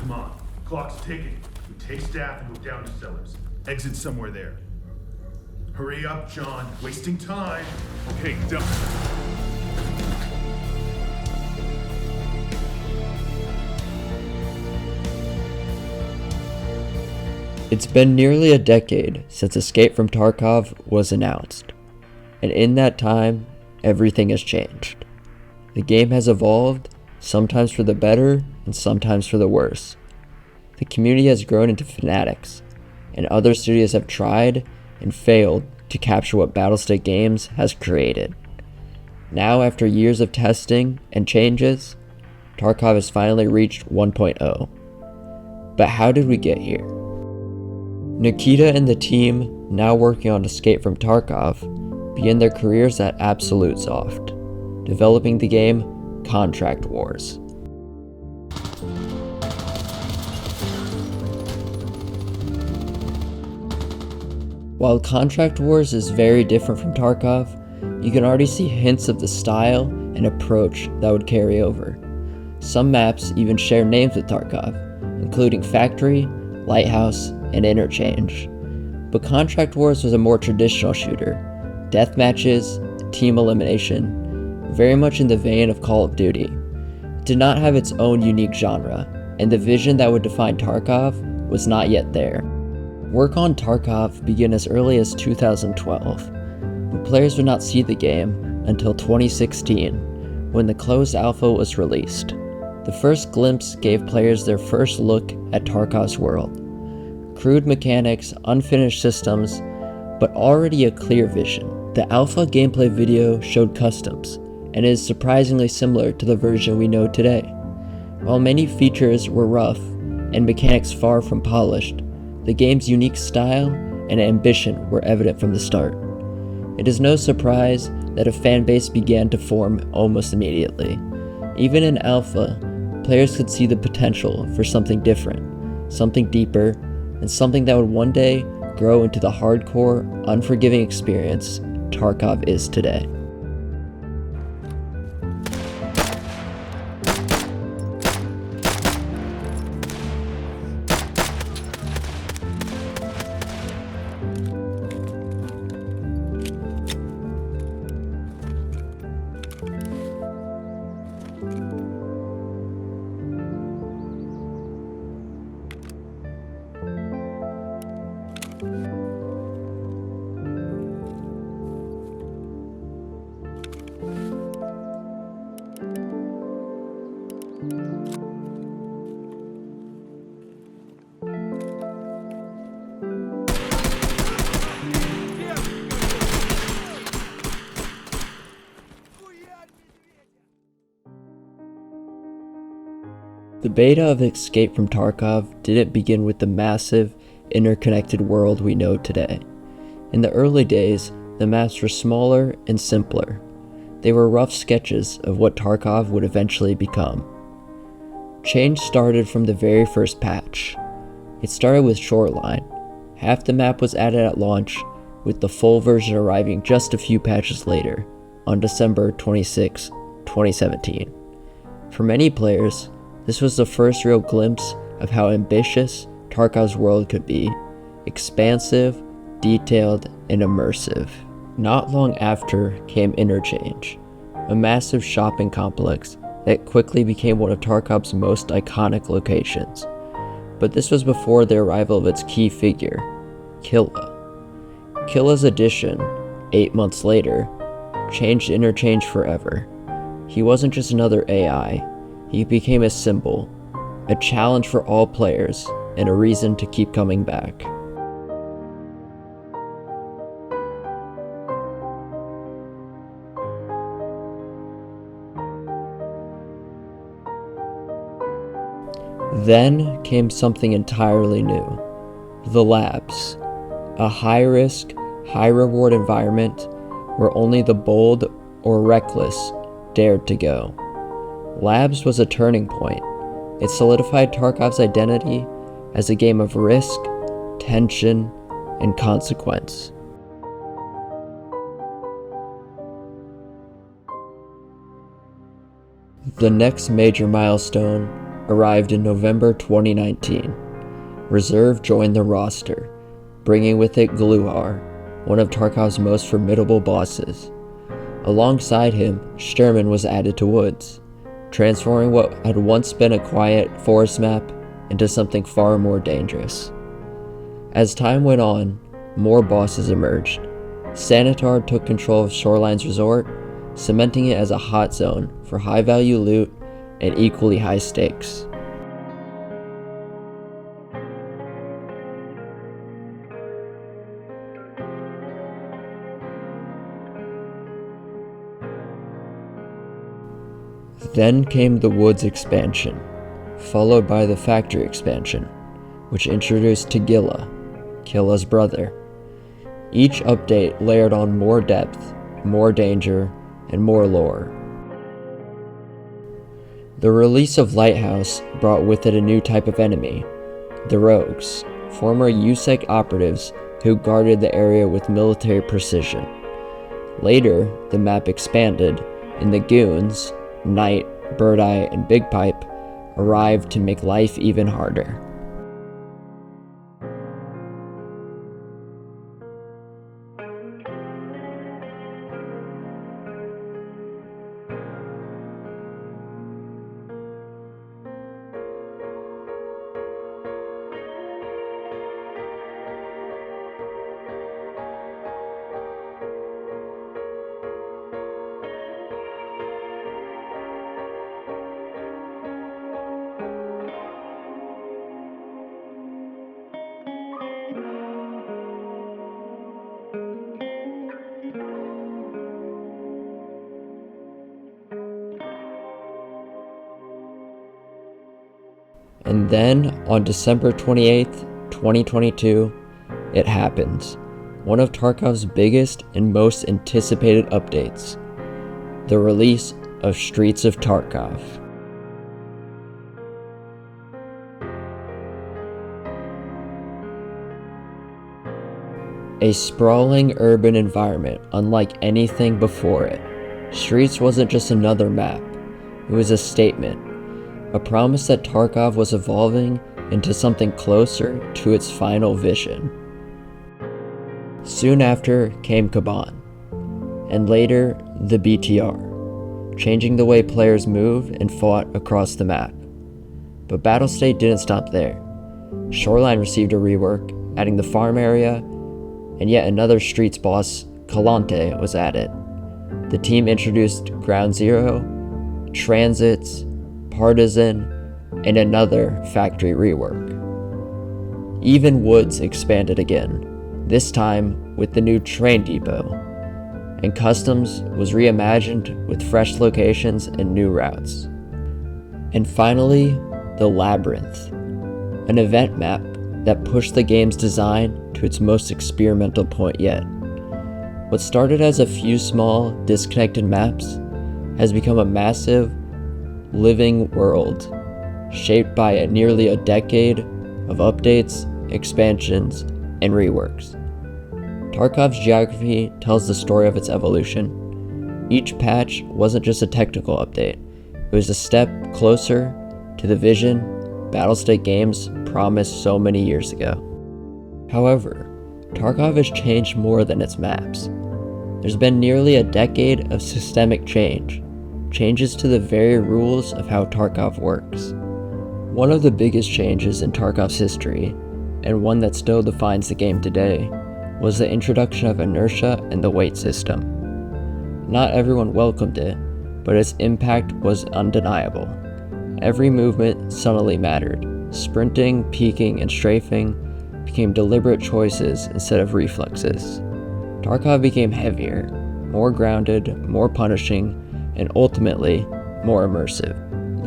Come on, clock's ticking. We take staff and go down to cellars. Exit somewhere there. Hurry up, John. Wasting time. Okay, done. It's been nearly a decade since Escape from Tarkov was announced, and in that time, everything has changed. The game has evolved, sometimes for the better and sometimes for the worse. The community has grown into fanatics, and other studios have tried and failed to capture what Battlestate Games has created. Now, after years of testing and changes, Tarkov has finally reached 1.0. But how did we get here? Nikita and the team, now working on Escape from Tarkov, began their careers at Absolute Soft, developing the game Contract Wars. While Contract Wars is very different from Tarkov, you can already see hints of the style and approach that would carry over. Some maps even share names with Tarkov, including Factory, Lighthouse, and Interchange. But Contract Wars was a more traditional shooter, death matches, team elimination, very much in the vein of Call of Duty. It did not have its own unique genre, and the vision that would define Tarkov was not yet there. Work on Tarkov began as early as 2012, but players would not see the game until 2016, when the closed alpha was released. The first glimpse gave players their first look at Tarkov's world. Crude mechanics, unfinished systems, but already a clear vision. The alpha gameplay video showed customs, and is surprisingly similar to the version we know today. While many features were rough, and mechanics far from polished, the game's unique style and ambition were evident from the start. It is no surprise that a fan base began to form almost immediately. Even in alpha, players could see the potential for something different, something deeper, and something that would one day grow into the hardcore, unforgiving experience Tarkov is today. The beta of Escape from Tarkov didn't begin with the massive, interconnected world we know today. In the early days, the maps were smaller and simpler. They were rough sketches of what Tarkov would eventually become. Change started from the very first patch. It started with Shoreline. Half the map was added at launch, with the full version arriving just a few patches later, on December 26, 2017. For many players, this was the first real glimpse of how ambitious Tarkov's world could be, expansive, detailed, and immersive. Not long after came Interchange, a massive shopping complex that quickly became one of Tarkov's most iconic locations. But this was before the arrival of its key figure, Killa. Killa's addition, 8 months later, changed Interchange forever. He wasn't just another AI, he became a symbol, a challenge for all players, and a reason to keep coming back. Then came something entirely new, the labs, a high-risk, high-reward environment where only the bold or reckless dared to go. Labs was a turning point. It solidified Tarkov's identity as a game of risk, tension, and consequence. The next major milestone arrived in November 2019. Reserve joined the roster, bringing with it Gluhar, one of Tarkov's most formidable bosses. Alongside him, Sturman was added to Woods, transforming what had once been a quiet forest map into something far more dangerous. As time went on, more bosses emerged. Sanitar took control of Shoreline's resort, cementing it as a hot zone for high-value loot and equally high stakes. Then came the Woods expansion, followed by the Factory expansion, which introduced Tagilla, Killa's brother. Each update layered on more depth, more danger, and more lore. The release of Lighthouse brought with it a new type of enemy, the Rogues, former USEC operatives who guarded the area with military precision. Later, the map expanded, and the Goons, Knight, Birdeye, and Big Pipe arrived to make life even harder. And then, on December 28th, 2022, it happened. One of Tarkov's biggest and most anticipated updates. The release of Streets of Tarkov. A sprawling urban environment unlike anything before it. Streets wasn't just another map, it was a statement. A promise that Tarkov was evolving into something closer to its final vision. Soon after came Kaban, and later the BTR, changing the way players moved and fought across the map. But Battlestate didn't stop there. Shoreline received a rework, adding the farm area, and yet another Streets boss, Kalante, was added. The team introduced Ground Zero, Transits, Partisan, and another Factory rework. Even Woods expanded again, this time with the new train depot, and Customs was reimagined with fresh locations and new routes. And finally, the Labyrinth, an event map that pushed the game's design to its most experimental point yet. What started as a few small, disconnected maps has become a massive, living world, shaped by nearly a decade of updates, expansions, and reworks. Tarkov's geography tells the story of its evolution. Each patch wasn't just a technical update, it was a step closer to the vision Battlestate Games promised so many years ago. However, Tarkov has changed more than its maps. There's been nearly a decade of systemic changes to the very rules of how Tarkov works. One of the biggest changes in Tarkov's history, and one that still defines the game today, was the introduction of inertia and the weight system. Not everyone welcomed it, but its impact was undeniable. Every movement suddenly mattered. Sprinting, peeking, and strafing became deliberate choices instead of reflexes. Tarkov became heavier, more grounded, more punishing, and ultimately, more immersive.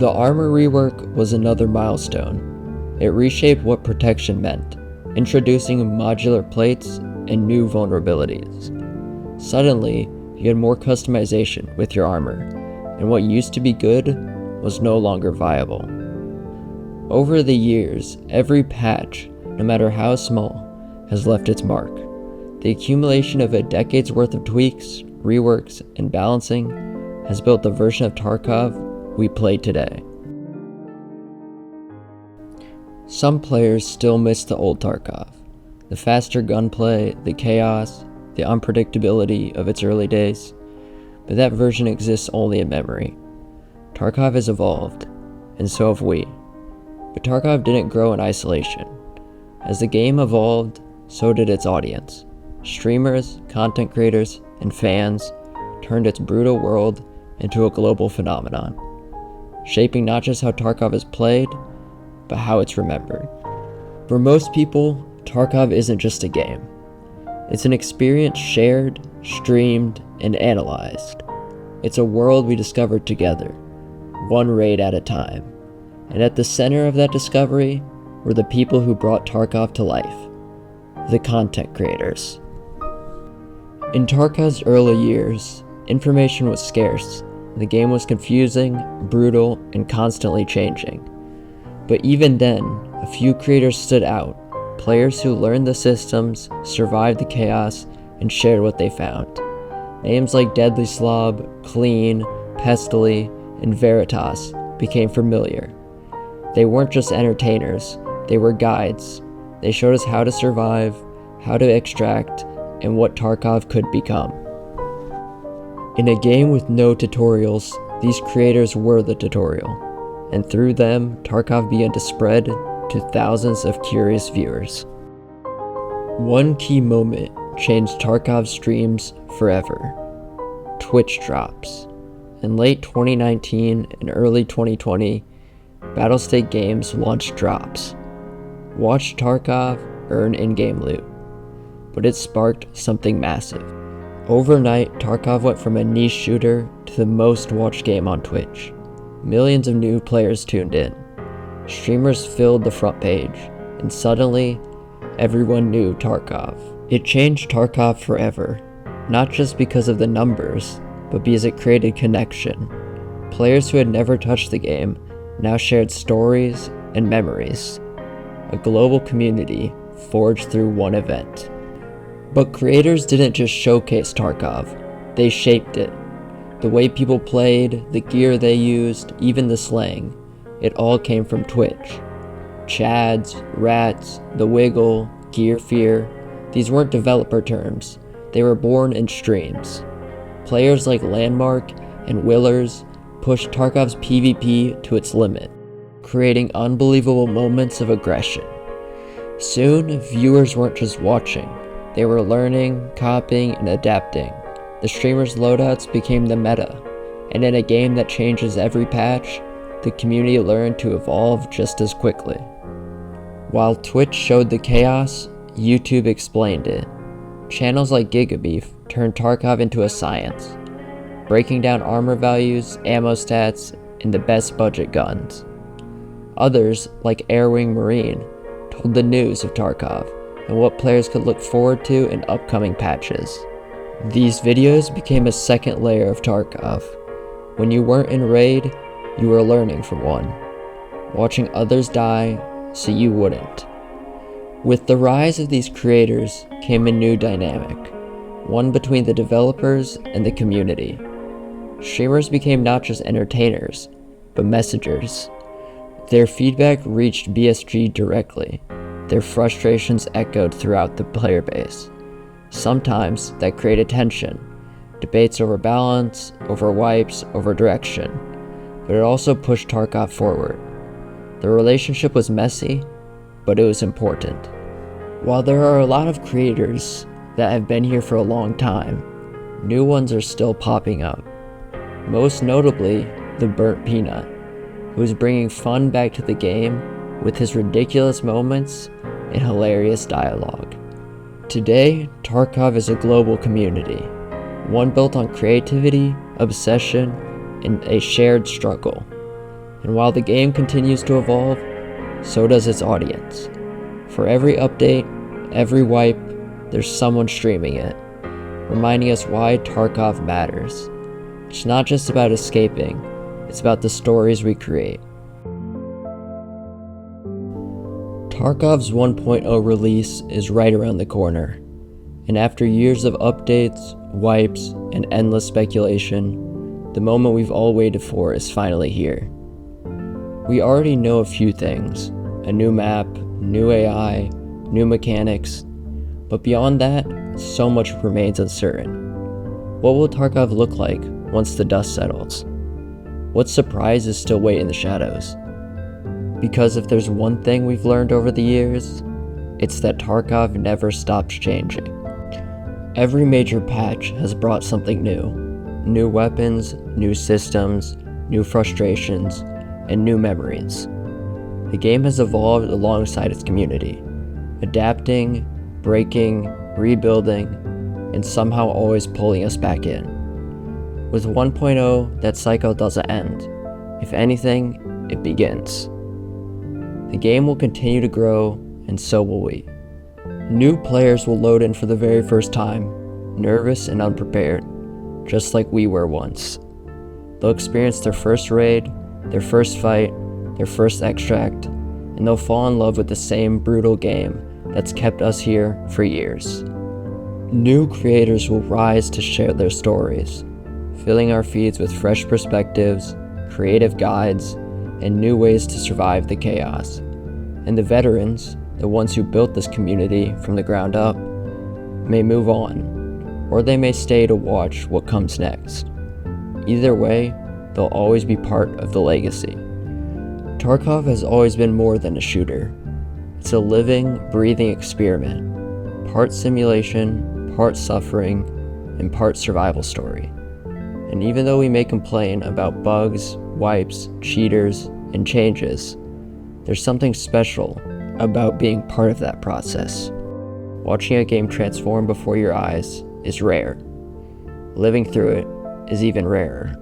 The armor rework was another milestone. It reshaped what protection meant, introducing modular plates and new vulnerabilities. Suddenly, you had more customization with your armor, and what used to be good was no longer viable. Over the years, every patch, no matter how small, has left its mark. The accumulation of a decade's worth of tweaks, reworks, and balancing has built the version of Tarkov we play today. Some players still miss the old Tarkov. The faster gunplay, the chaos, the unpredictability of its early days. But that version exists only in memory. Tarkov has evolved, and so have we. But Tarkov didn't grow in isolation. As the game evolved, so did its audience. Streamers, content creators, and fans turned its brutal world into a global phenomenon, shaping not just how Tarkov is played, but how it's remembered. For most people, Tarkov isn't just a game. It's an experience shared, streamed, and analyzed. It's a world we discovered together, one raid at a time. And at the center of that discovery were the people who brought Tarkov to life, the content creators. In Tarkov's early years, information was scarce. The game was confusing, brutal, and constantly changing. But even then, a few creators stood out, players who learned the systems, survived the chaos, and shared what they found. Names like Deadly Slob, Clean, Pestily, and Veritas became familiar. They weren't just entertainers, they were guides. They showed us how to survive, how to extract, and what Tarkov could become. In a game with no tutorials, these creators were the tutorial, and through them, Tarkov began to spread to thousands of curious viewers. One key moment changed Tarkov's streams forever: Twitch drops. In late 2019 and early 2020, Battlestate Games launched drops. Watch Tarkov, earn in-game loot. But it sparked something massive. Overnight, Tarkov went from a niche shooter to the most watched game on Twitch. Millions of new players tuned in. Streamers filled the front page, and suddenly, everyone knew Tarkov. It changed Tarkov forever, not just because of the numbers, but because it created connection. Players who had never touched the game now shared stories and memories. A global community forged through one event. But creators didn't just showcase Tarkov, they shaped it. The way people played, the gear they used, even the slang, it all came from Twitch. Chads, rats, the wiggle, gear fear, these weren't developer terms, they were born in streams. Players like Landmark and Willers pushed Tarkov's PvP to its limit, creating unbelievable moments of aggression. Soon, viewers weren't just watching, they were learning, copying, and adapting. The streamers' loadouts became the meta, and in a game that changes every patch, the community learned to evolve just as quickly. While Twitch showed the chaos, YouTube explained it. Channels like Gigabeef turned Tarkov into a science, breaking down armor values, ammo stats, and the best budget guns. Others, like Airwing Marine, told the news of Tarkov and what players could look forward to in upcoming patches. These videos became a second layer of Tarkov. When you weren't in raid, you were learning from one, watching others die so you wouldn't. With the rise of these creators came a new dynamic, one between the developers and the community. Streamers became not just entertainers, but messengers. Their feedback reached BSG directly. Their frustrations echoed throughout the player base. Sometimes that created tension, debates over balance, over wipes, over direction, but it also pushed Tarkov forward. The relationship was messy, but it was important. While there are a lot of creators that have been here for a long time, new ones are still popping up. Most notably, the Burnt Peanut, who is bringing fun back to the game with his ridiculous moments and hilarious dialogue. Today, Tarkov is a global community, one built on creativity, obsession, and a shared struggle. And while the game continues to evolve, so does its audience. For every update, every wipe, there's someone streaming it, reminding us why Tarkov matters. It's not just about escaping, it's about the stories we create. Tarkov's 1.0 release is right around the corner, and after years of updates, wipes, and endless speculation, the moment we've all waited for is finally here. We already know a few things. a new map, new AI, new mechanics, but beyond that, so much remains uncertain. What will Tarkov look like once the dust settles? What surprises still wait in the shadows? Because if there's one thing we've learned over the years, it's that Tarkov never stops changing. Every major patch has brought something new. New weapons, new systems, new frustrations, and new memories. The game has evolved alongside its community, adapting, breaking, rebuilding, and somehow always pulling us back in. With 1.0, that cycle doesn't end. If anything, it begins. The game will continue to grow, and so will we. New players will load in for the very first time, nervous and unprepared, just like we were once. They'll experience their first raid, their first fight, their first extract, and they'll fall in love with the same brutal game that's kept us here for years. New creators will rise to share their stories, filling our feeds with fresh perspectives, creative guides, and new ways to survive the chaos. And the veterans, the ones who built this community from the ground up, may move on, or they may stay to watch what comes next. Either way, they'll always be part of the legacy. Tarkov has always been more than a shooter. It's a living, breathing experiment, part simulation, part suffering, and part survival story. And even though we may complain about bugs, wipes, cheaters, and changes, there's something special about being part of that process. Watching a game transform before your eyes is rare. Living through it is even rarer.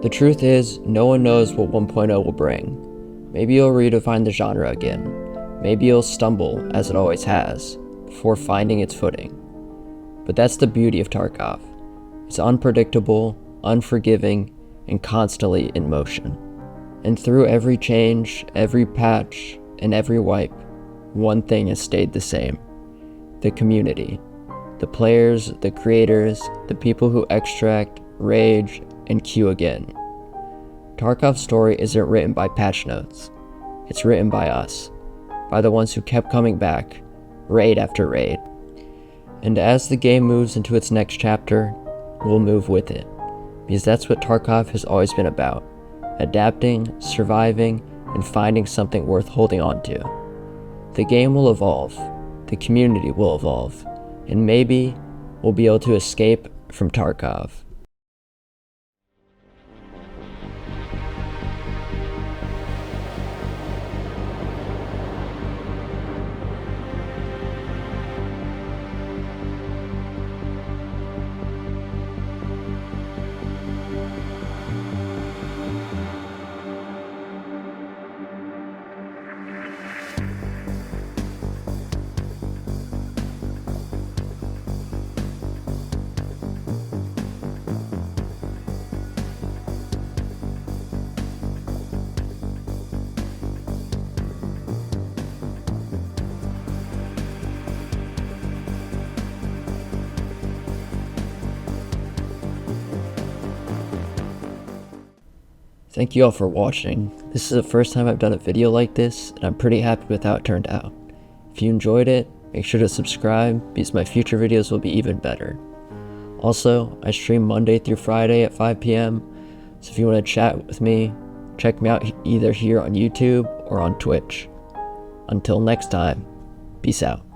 The truth is, no one knows what 1.0 will bring. Maybe it'll redefine the genre again. Maybe it'll stumble, as it always has, before finding its footing. But that's the beauty of Tarkov. It's unpredictable, unforgiving, and constantly in motion. And through every change, every patch, and every wipe, one thing has stayed the same. The community. The players, the creators, the people who extract, rage, and queue again. Tarkov's story isn't written by patch notes. It's written by us. By the ones who kept coming back, raid after raid. And as the game moves into its next chapter, we'll move with it. Because that's what Tarkov has always been about. Adapting, surviving, and finding something worth holding on to. The game will evolve. The community will evolve. And maybe we'll be able to escape from Tarkov. Thank you all for watching. This is the first time I've done a video like this, and I'm pretty happy with how it turned out. If you enjoyed it, make sure to subscribe, because my future videos will be even better. Also, I stream Monday through Friday at 5 p.m, so if you want to chat with me, check me out either here on YouTube or on Twitch. Until next time, peace out.